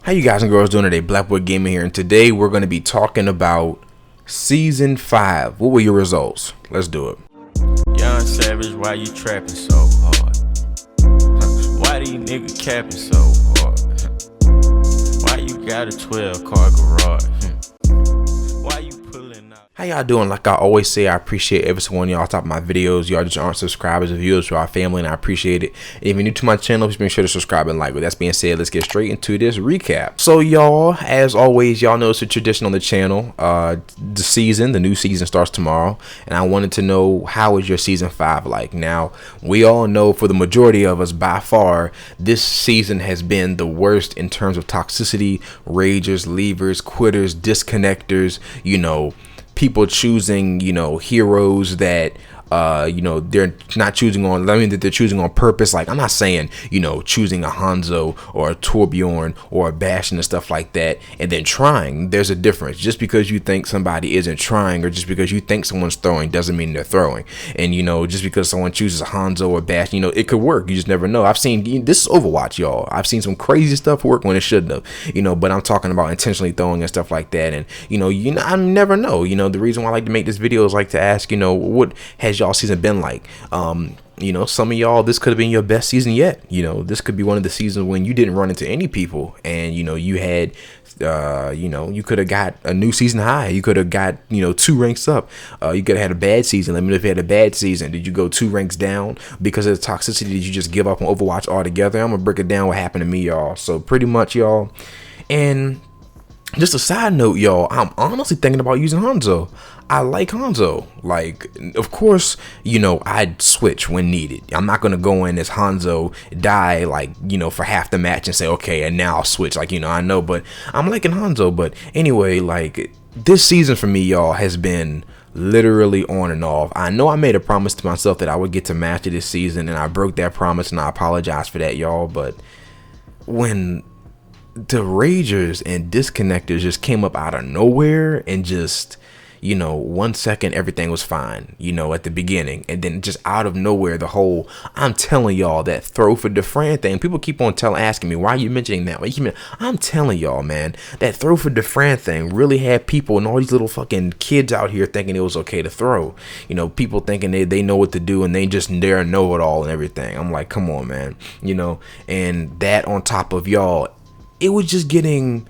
How you guys and girls doing today? Blackboy Gaming here, and today we're going to be talking about Season 5. What were your results? Let's do it. Young Savage, why you trapping so hard? Why these niggas capping so hard? Why you got a 12-car garage? Why you pulling out? How y'all doing? Like I always say, I appreciate every single one of y'all top of my videos. Y'all just aren't subscribers or viewers to our family, and I appreciate it. And if you're new to my channel, please make sure to subscribe and like. With that being said, let's get straight into this recap. So y'all, as always, y'all know it's a tradition on the channel. The new season starts tomorrow, and I wanted to know, how is your season 5 like? Now, we all know, for the majority of us, by far, this season has been the worst in terms of toxicity, ragers, leavers, quitters, disconnectors, people choosing, heroes that they're not choosing on, that they're choosing on purpose. Like, I'm not saying, choosing a Hanzo or a Torbjorn or a Bastion and stuff like that and then trying. There's a difference. Just because you think somebody isn't trying, or just because you think someone's throwing, doesn't mean they're throwing. And, just because someone chooses a Hanzo or a Bastion, it could work. You just never know. I've seen, this is Overwatch, y'all. I've seen some crazy stuff work when it shouldn't have, but I'm talking about intentionally throwing and stuff like that. And, I never know. The reason why I like to make this video is like to ask, what has y'all season been like? Some of y'all, this could have been your best season yet. This could be one of the seasons when you didn't run into any people, and you had you could have got a new season high. You could have got 2 ranks up. You could have had a bad season. Let me know if you had a bad season. Did you go 2 ranks down because of the toxicity? Did you just give up on Overwatch altogether? I'm gonna break it down what happened to me, y'all. So pretty much, y'all, and just a side note, y'all, I'm honestly thinking about using Hanzo. I like Hanzo. Like, of course, I'd switch when needed. I'm not gonna go in as Hanzo, die for half the match and say, okay, and now I'll switch. I know, but I'm liking Hanzo. But anyway, this season for me, y'all, has been literally on and off. I know I made a promise to myself that I would get to master this season, and I broke that promise, and I apologize for that, y'all. But when the ragers and disconnectors just came up out of nowhere and just 1 second everything was fine, at the beginning, and then just out of nowhere I'm telling y'all, that throw for Defran thing, people keep on asking me, why are you mentioning that? I'm telling y'all, man, that throw for Defran thing really had people and all these little fucking kids out here thinking it was okay to throw, people thinking they know what to do, and they're know-it-all and everything. I'm like, come on, man, and that on top of, y'all, it was just getting,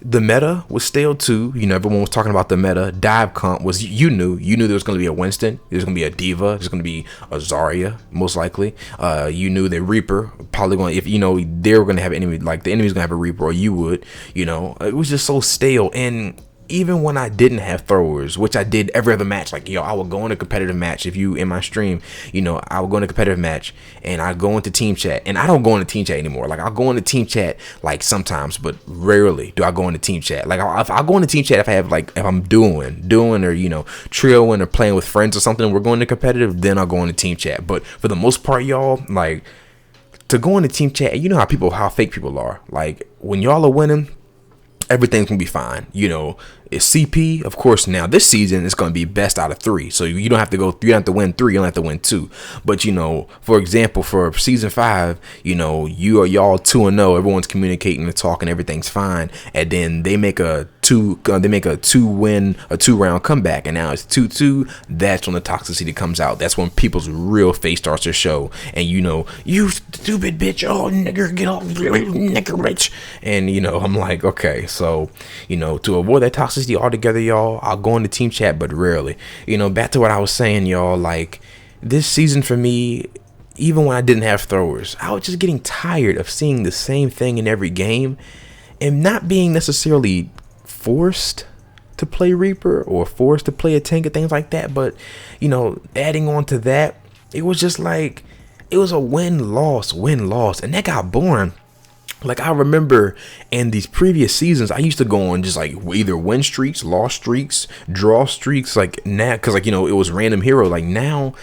the meta was stale too. Everyone was talking about the meta. Dive comp was, you knew there was going to be a Winston, there's going to be a Diva, there's going to be a Zarya, most likely. You knew that Reaper probably going, if they were going to have an enemy, like the enemy's going to have a Reaper, or you would, it was just so stale. And even when I didn't have throwers, which I did every other match, I would go in a competitive match. If you in my stream, I would go in a competitive match and I go into team chat, and I don't go into team chat anymore. I'll go into team chat sometimes, but rarely do I go into team chat. I'll go into team chat if I have if I'm doing or trioing or playing with friends or something, we're going to competitive, then I'll go into team chat. But for the most part, y'all, to go into team chat, how fake people are. When y'all are winning, everything's gonna be fine. It's CP, of course. Now this season it's gonna be best out of 3, so you don't have to win 3, you don't have to win 2. But for example, for season 5, y'all 2-0, everyone's communicating and talking, everything's fine, and then they make a 2-round comeback, and now it's 2-2. That's when the toxicity comes out. That's when people's real face starts to show, and you stupid bitch, oh nigger, get off, nigger bitch. And I'm like, okay, so to avoid that toxicity altogether, y'all, I'll go into team chat, but rarely. Back to what I was saying, y'all, this season for me, even when I didn't have throwers, I was just getting tired of seeing the same thing in every game, and not being necessarily forced to play Reaper or forced to play a tank and things like that, but adding on to that, it was just it was a win-loss, and that got boring. I remember in these previous seasons, I used to go on just either win streaks, loss streaks, draw streaks, now, because it was random hero. Now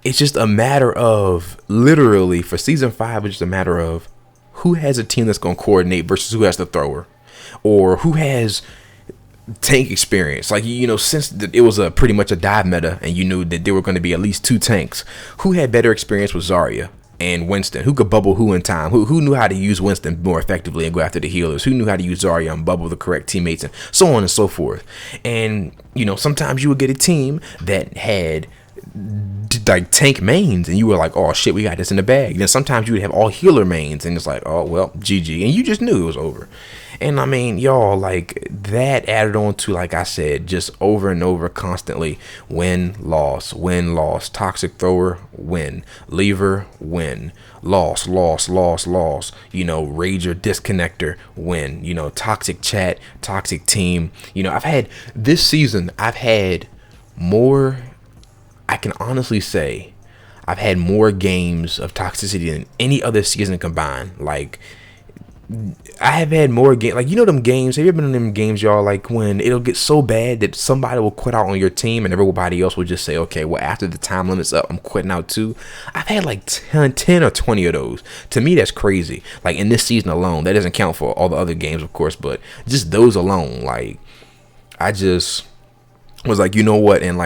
it's just a matter of, literally for season 5, it's just a matter of who has a team that's going to coordinate versus who has the thrower, or who has tank experience. Since it was pretty much a dive meta, and you knew that there were going to be at least 2 tanks, who had better experience with Zarya? and Winston. Who could bubble who in time? Who knew how to use Winston more effectively and go after the healers? Who knew how to use Zarya and bubble the correct teammates, and so on and so forth. And you know, sometimes you would get a team that had like tank mains, and you were like, oh shit, we got this in the bag. Then sometimes you would have all healer mains, and it's like, oh well, GG, and you just knew it was over. And I mean, y'all, like that added on to, like I said, just over and over constantly, win, loss, toxic thrower, win, lever, win, loss, you know, rager, disconnector, win, you know, toxic chat, toxic team. You know, this season, I've had more, I can honestly say, I've had more games of toxicity than any other season combined. Like, I have had more games, like, you know, them games, have you ever been in them games, y'all, like when it'll get so bad that somebody will quit out on your team and everybody else will just say, okay, well, after the time limit's up, I'm quitting out too. I've had like 10 or 20 of those. To me, that's crazy. Like in this season alone, that doesn't count for all the other games, of course, but just those alone, like, I just was like, you know what, and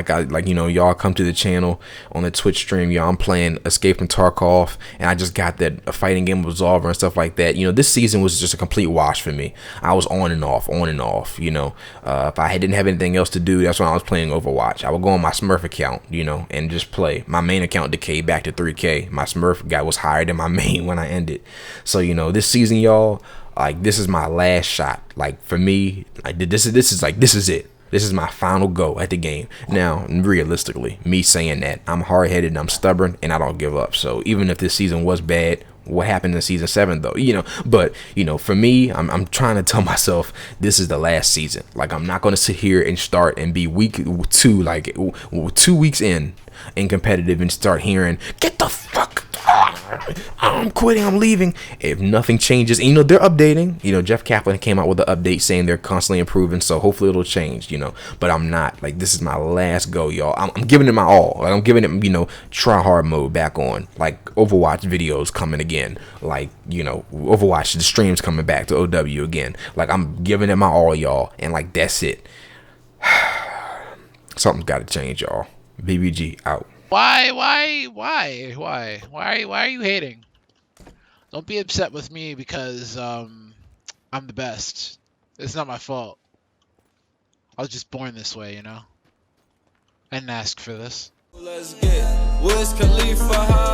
you know, y'all come to the channel on the Twitch stream, y'all, I'm playing Escape from Tarkov, and I just got that a fighting game Absolver and stuff like that. You know, this season was just a complete wash for me. I was on and off, you know. If I didn't have anything else to do, that's when I was playing Overwatch. I would go on my Smurf account, you know, and just play. My main account decayed back to 3K. My Smurf guy was higher than my main when I ended. So, you know, this season, y'all, like, this is my last shot. Like, for me, like, this is it. This is my final go at the game. Now, realistically, me saying that, I'm hard-headed and I'm stubborn and I don't give up. So even if this season was bad, what happened in season 7 though? You know, but you know, for me, I'm trying to tell myself this is the last season. Like, I'm not going to sit here and start and be week 2, like 2 weeks in competitive and start hearing, get the fuck, I'm quitting, I'm leaving, if nothing changes. And, you know, they're updating. You know, Jeff Kaplan came out with an update saying they're constantly improving, so hopefully it'll change, you know. But I'm not. Like, this is my last go, y'all. I'm giving it my all. Like, I'm giving it, you know, try hard mode back on. Like, Overwatch videos coming again. Like, you know, Overwatch, the streams coming back to OW again. Like, I'm giving it my all, y'all. And, like, that's it. Something's got to change, y'all. BBG out. Why are you hating? Don't be upset with me because I'm the best. It's not my fault. I was just born this way, you know. I didn't ask for this. Let's get Wiz Khalifa.